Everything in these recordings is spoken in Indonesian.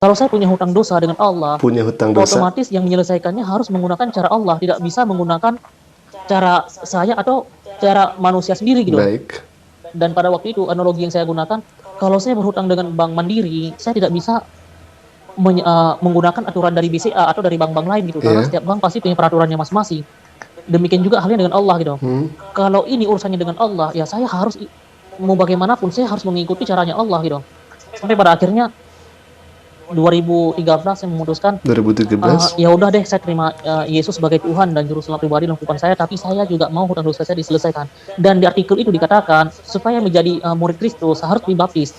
Kalau saya punya hutang dosa dengan Allah, Punya hutang dosa. otomatis yang menyelesaikannya harus menggunakan cara Allah, tidak bisa menggunakan cara saya atau cara manusia sendiri gitu. Baik. Dan pada waktu itu analogi yang saya gunakan, kalau saya berhutang dengan Bank Mandiri, saya tidak bisa menggunakan aturan dari BCA atau dari bank-bank lain gitu, karena Iya. setiap bank pasti punya peraturannya masing-masing. Demikian juga halnya dengan Allah gitu. Kalau ini urusannya dengan Allah, ya saya harus mau bagaimanapun saya harus mengikuti caranya Allah gitu. Sampai pada akhirnya 2013 saya memutuskan 2013. ya udah deh, saya terima Yesus sebagai Tuhan dan juru selamat pribadi dalam kehidupan saya, tapi saya juga mau hutang dosa saya diselesaikan. Dan di artikel itu dikatakan supaya menjadi murid Kristus harus dibaptis.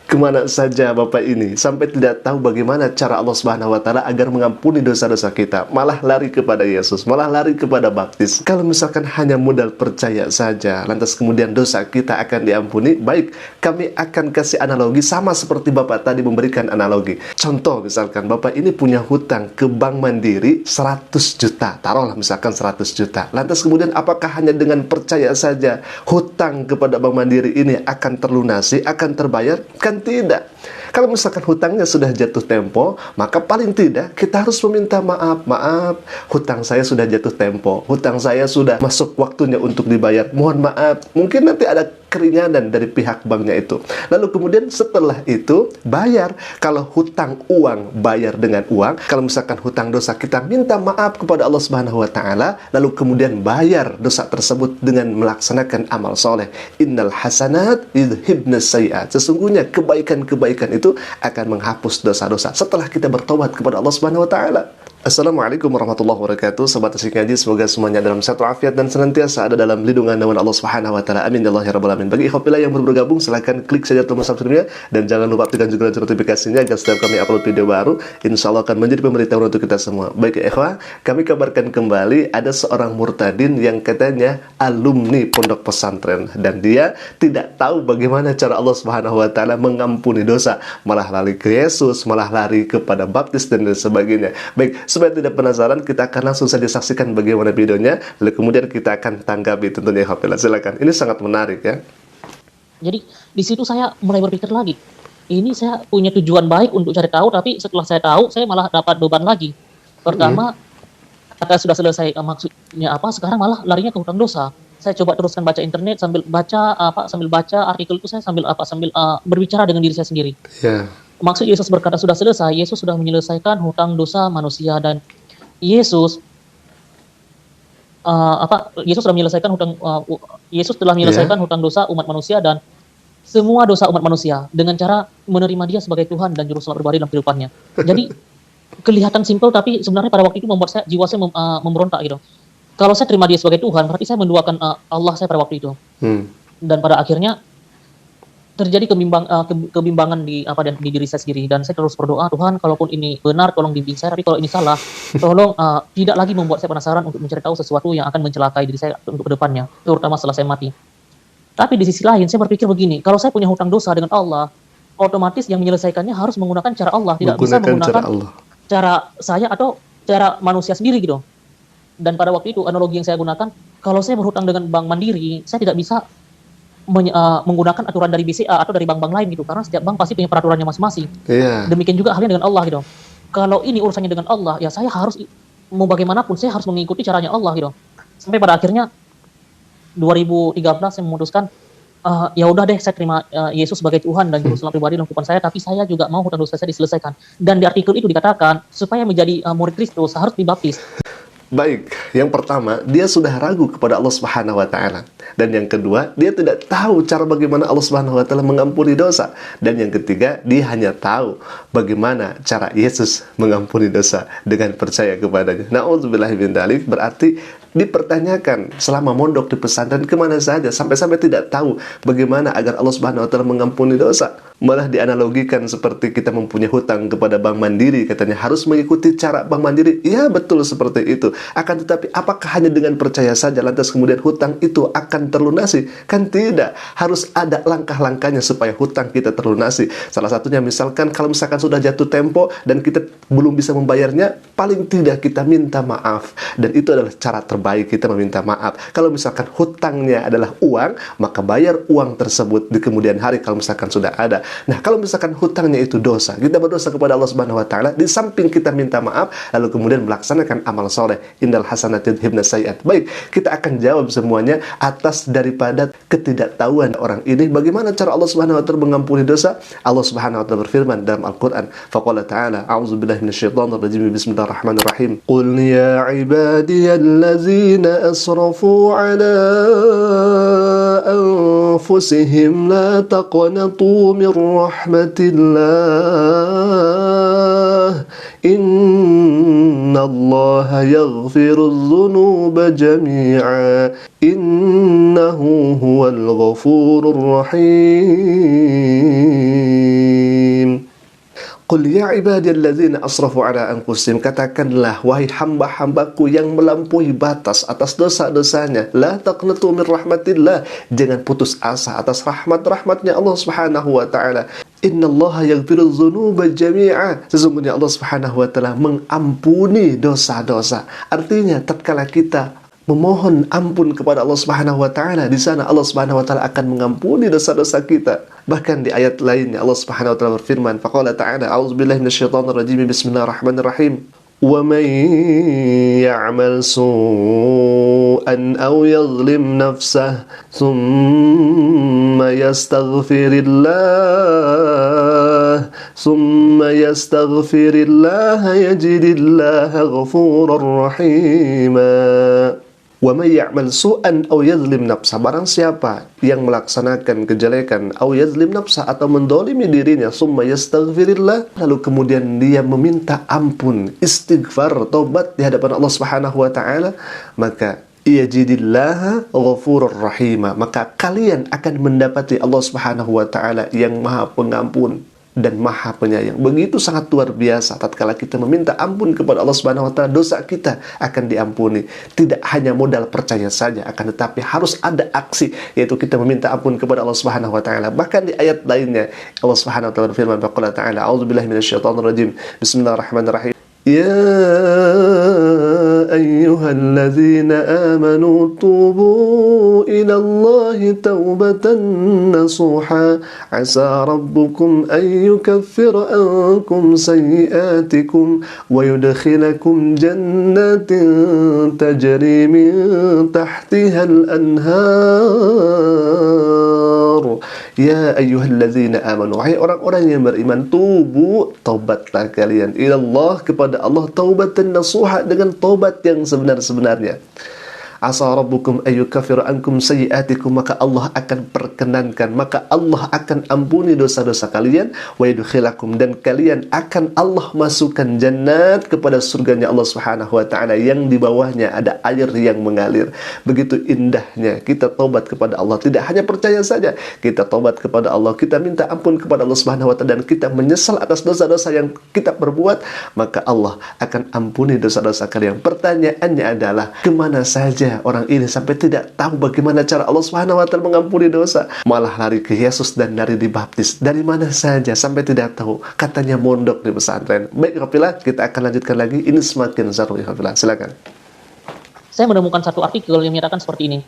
Kemana saja Bapak ini sampai tidak tahu bagaimana cara Allah Subhanahu wa Ta'ala agar mengampuni dosa-dosa kita, malah lari kepada Yesus, malah lari kepada baptis. Kalau misalkan hanya modal percaya saja, lantas kemudian dosa kita akan diampuni, baik, kami akan kasih analogi sama seperti Bapak tadi memberikan analogi. Contoh, misalkan Bapak ini punya hutang ke Bank Mandiri 100 juta, taruhlah misalkan 100 juta. Lantas kemudian apakah hanya dengan percaya saja hutang kepada Bank Mandiri ini akan terlunasi, akan terbayar? Kan tidak. Kalau misalkan hutangnya sudah jatuh tempo, maka paling tidak kita harus meminta maaf. Maaf, hutang saya sudah jatuh tempo, hutang saya sudah masuk waktunya untuk dibayar. Mohon maaf. Mungkin nanti ada keringanan dari pihak banknya itu. Lalu kemudian setelah itu bayar. Kalau hutang uang, bayar dengan uang. Kalau misalkan hutang dosa, kita minta maaf kepada Allah Subhanahu wa Ta'ala, lalu kemudian bayar dosa tersebut dengan melaksanakan amal soleh. Innal hasanat yudhibnas sayiat. Sesungguhnya kebaikan-kebaikan itu akan menghapus dosa-dosa setelah kita bertobat kepada Allah Subhanahu wa Ta'ala. Assalamualaikum warahmatullahi wabarakatuh. Sobat Asik Ngaji, semoga semuanya dalam satu afiat dan senantiasa ada dalam lindungan naungan Allah Subhanahu wa Ta'ala. Amin ya Allah ya rabbal alamin. Bagi ikhwafillah yang baru bergabung, silahkan klik saja tombol subscribe-nya dan jangan lupa aktifkan juga lonceng notifikasinya agar setiap kami upload video baru, insya Allah akan menjadi pemberitahuan untuk kita semua. Baik ya ikhwah, kami kabarkan kembali ada seorang murtadin yang katanya alumni pondok pesantren dan dia tidak tahu bagaimana cara Allah Subhanahu wa Ta'ala mengampuni dosa, malah lari ke Yesus, malah lari kepada baptis dan lain sebagainya. Baik, supaya tidak penasaran, kita akan langsung saja saksikan bagaimana videonya, lalu kemudian kita akan tanggapi tentunya. Silakan. Ini sangat menarik ya. Jadi di situ saya mulai berpikir lagi, ini saya punya tujuan baik untuk cari tahu, tapi setelah saya tahu saya malah dapat beban lagi. Pertama, kata sudah selesai maksudnya apa, sekarang malah larinya ke hutang dosa. Saya coba teruskan baca internet sambil baca artikel itu, saya sambil berbicara dengan diri saya sendiri. Ya. Maksud Yesus berkata sudah selesai, Yesus sudah menyelesaikan hutang dosa manusia, dan Yesus Yesus sudah menyelesaikan Yesus telah menyelesaikan hutang dosa umat manusia dan semua dosa umat manusia dengan cara menerima Dia sebagai Tuhan dan juru selamat pribadi dalam kehidupannya. Jadi kelihatan simpel, tapi sebenarnya pada waktu itu membuat jiwa saya memberontak gitu. Kalau saya terima Dia sebagai Tuhan, berarti saya menduakan Allah saya pada waktu itu. Dan pada akhirnya terjadi kebimbangan di diri saya sendiri, dan saya terus berdoa, Tuhan, kalaupun ini benar tolong bimbing saya, tapi kalau ini salah tolong tidak lagi membuat saya penasaran untuk mencari tahu sesuatu yang akan mencelakai diri saya untuk kedepannya, terutama setelah saya mati. Tapi di sisi lain saya berpikir begini, kalau saya punya hutang dosa dengan Allah, otomatis yang menyelesaikannya harus menggunakan cara Allah, tidak bisa menggunakan cara saya atau cara manusia sendiri gitu. Dan pada waktu itu analogi yang saya gunakan, kalau saya berhutang dengan Bank Mandiri, saya tidak bisa menggunakan aturan dari BCA atau dari bank-bank lain gitu, karena setiap bank pasti punya peraturannya masing-masing. Demikian juga halnya dengan Allah gitu. Kalau ini urusannya dengan Allah, ya saya harus mau bagaimanapun saya harus mengikuti caranya Allah gitu. Sampai pada akhirnya 2013 saya memutuskan ya udah deh, saya terima Yesus sebagai Tuhan dan juru selamat pribadi dalam kehidupan saya, tapi saya juga mau hutang dosa saya diselesaikan. Dan di artikel itu dikatakan supaya menjadi murid Kristus harus dibaptis. Baik, yang pertama, dia sudah ragu kepada Allah Subhanahu wa Ta'ala. Dan yang kedua, dia tidak tahu cara bagaimana Allah Subhanahu wa Ta'ala mengampuni dosa. Dan yang ketiga, dia hanya tahu bagaimana cara Yesus mengampuni dosa dengan percaya kepadanya. Na'udzubillahi min dzalik, berarti dipertanyakan selama mondok di pesantren kemana saja, sampai-sampai tidak tahu bagaimana agar Allah Subhanahu wa Ta'ala mengampuni dosa. Malah dianalogikan seperti kita mempunyai hutang kepada Bank Mandiri, katanya harus mengikuti cara Bank Mandiri. Ya, betul seperti itu. Akan tetapi apakah hanya dengan percaya saja lantas kemudian hutang itu akan terlunasi? Kan tidak. Harus ada langkah-langkahnya supaya hutang kita terlunasi. Salah satunya misalkan kalau misalkan sudah jatuh tempo dan kita belum bisa membayarnya, paling tidak kita minta maaf. Dan itu adalah cara terbaik kita meminta maaf. Kalau misalkan hutangnya adalah uang, maka bayar uang tersebut di kemudian hari kalau misalkan sudah ada. Nah, kalau misalkan hutangnya itu dosa, kita berdosa kepada Allah Subhanahu wa taala, di samping kita minta maaf, lalu kemudian melaksanakan amal soleh, innal hasanati yudhibna sayyi'at. Baik, kita akan jawab semuanya atas daripada ketidaktahuan orang ini. Bagaimana cara Allah Subhanahu wa taala mengampuni dosa? Allah Subhanahu wa taala berfirman dalam Al-Qur'an, faqala ta'ala, a'udzubillahi minasyaitonir rajim, bismillahirrahmanirrahim. Qul ya ibadiyallazina asrafu ala anfusihim la taqnatu min rahmatillah innallaha yaghfirudz dzunuba jami'a innahu huwal ghafurur rahim. Qul ya ibadiyalladzina asrafu ala anfusihim, katakanlah wahai hamba-hambaku yang melampaui batas atas dosa-dosanya, la taqnatu min rahmatillah, jangan putus asa atas rahmat-rahmatnya Allah Subhanahu wa taala. Innallaha yaghfirudz dzunuba jami'a, sesungguhnya Allah Subhanahu wa taala mengampuni dosa-dosa. Artinya tatkala kita memohon ampun kepada Allah Subhanahu wa taala, di sana Allah Subhanahu wa taala akan mengampuni dosa-dosa kita. Bahkan di ayat lainnya Allah Subhanahu wa taala berfirman, faqala ta'ala, a'udzubillahi minasyaitonir rajim, bismillahirrahmanirrahim. Wa man ya'mal su'an aw yadhlim nafsahu thumma yastaghfirillah yajidillaha ghafurar rahima. Wa may ya'mal su'an aw yadhlim nafsa, barang siapa yang melaksanakan kejelekan, aw yadhlim nafsa, atau mendolimi dirinya, summa yastaghfirillah, lalu kemudian dia meminta ampun, istighfar, tobat di hadapan Allah Subhanahu wa taala, maka yajidillaha ghafurur rahima, maka kalian akan mendapati Allah Subhanahu wa taala yang Maha Pengampun dan Maha Penyayang. Begitu sangat luar biasa tatkala kita meminta ampun kepada Allah Subhanahu wa taala, dosa kita akan diampuni. Tidak hanya modal percaya saja, akan tetapi harus ada aksi, yaitu kita meminta ampun kepada Allah Subhanahu wa taala. Bahkan di ayat lainnya Allah Subhanahu wa taala berfirman, faqala ta'ala, a'udzubillahi minasyaitonir rajim, bismillahirrahmanirrahim. Ya ayyuhalladzina amanu tubu ilallahi taubatan nasuha asa rabbukum an yukaffira ankum sayyi'atikum wa yudkhilakum jannatin tajri min tahtiha al-anhar. Ya ayyuhalladzina amanu, wahai orang-orang yang beriman, tubu, taubatlah kalian, ilallah, kepada Allah, taubatan nasuha, dengan taubat yang sebenar-sebenarnya. Asa rabbukum ayyukaffira ankum sayyi'atikum, maka Allah akan perkenankan, maka Allah akan ampuni dosa-dosa kalian, wa yudkhilakum, dan kalian akan Allah masukkan jannat, kepada surganya Allah Subhanahu wa taala yang di bawahnya ada air yang mengalir. Begitu indahnya kita taubat kepada Allah, tidak hanya percaya saja, kita taubat kepada Allah, kita minta ampun kepada Allah Subhanahu wa taala, dan kita menyesal atas dosa-dosa yang kita perbuat, maka Allah akan ampuni dosa-dosa kalian. Pertanyaannya adalah, kemana saja orang ini sampai tidak tahu bagaimana cara Allah Subhanahu wa taala mengampuni dosa, malah lari ke Yesus dan lari dibaptis? Dari mana saja sampai tidak tahu? Katanya mondok di pesantren. Baik, Ikhwafillah, kita akan lanjutkan lagi. Ini semakin seru, Ikhwafillah. Silakan. Saya menemukan satu artikel yang menyatakan seperti ini.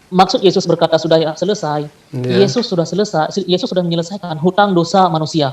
Maksud Yesus berkata sudah selesai. Ya. Yesus sudah selesai. Yesus sudah menyelesaikan hutang dosa manusia.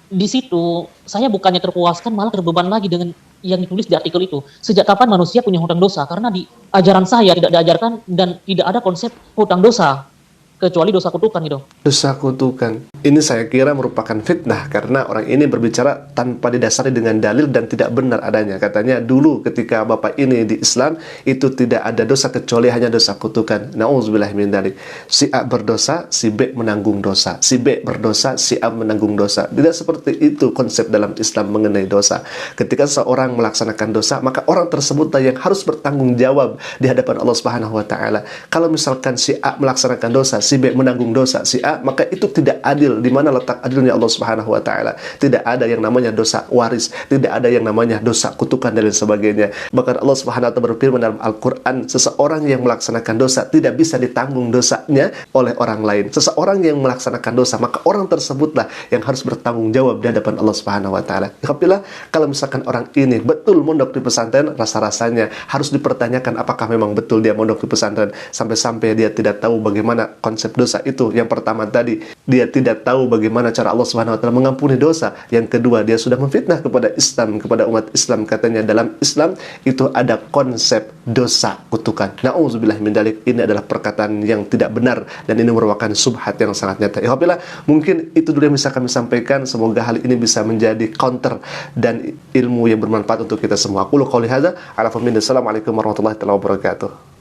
Di situ saya bukannya terpuaskan, malah terbeban lagi dengan yang ditulis di artikel itu. Sejak kapan manusia punya hutang dosa? Karena di ajaran saya tidak diajarkan dan tidak ada konsep hutang dosa, kecuali dosa kutukan gitu. Dosa kutukan. Ini saya kira merupakan fitnah, karena orang ini berbicara tanpa didasari dengan dalil dan tidak benar adanya. Katanya dulu ketika bapak ini di Islam, itu tidak ada dosa kecuali hanya dosa kutukan. Na'udzubillah min dzalik. Si A berdosa, si B menanggung dosa. Si B berdosa, si A menanggung dosa. Tidak seperti itu konsep dalam Islam mengenai dosa. Ketika seorang melaksanakan dosa, maka orang tersebutlah yang harus bertanggung jawab di hadapan Allah Subhanahu wa taala. Kalau misalkan si A melaksanakan dosa, si B menanggung dosa si A, maka itu tidak adil. Di mana letak adilnya Allah Subhanahu wa taala? Tidak ada yang namanya dosa waris, tidak ada yang namanya dosa kutukan dan lain sebagainya. Bahkan Allah Subhanahu wa taala berfirman dalam Al-Qur'an, seseorang yang melaksanakan dosa tidak bisa ditanggung dosanya oleh orang lain. Seseorang yang melaksanakan dosa, maka orang tersebutlah yang harus bertanggung jawab di hadapan Allah Subhanahu wa taala. Alhamdulillah, kalau misalkan orang ini betul mondok di pesantren, rasa-rasanya harus dipertanyakan apakah memang betul dia mondok di pesantren, sampai-sampai dia tidak tahu bagaimana konsep konsep dosa itu. Yang pertama tadi, dia tidak tahu bagaimana cara Allah Subhanahu wa taala mengampuni dosa. Yang kedua, dia sudah memfitnah kepada Islam, kepada umat Islam. Katanya dalam Islam itu ada konsep dosa kutukan. Nauzubillah min dzalik. Ini adalah perkataan yang tidak benar dan ini merupakan subhat yang sangat nyata. Ya Alhamdulillah, mungkin itu dulu yang bisa kami sampaikan. Semoga hal ini bisa menjadi counter dan ilmu yang bermanfaat untuk kita semua. Aku qouli hadza, Assalamualaikum warahmatullahi wabarakatuh.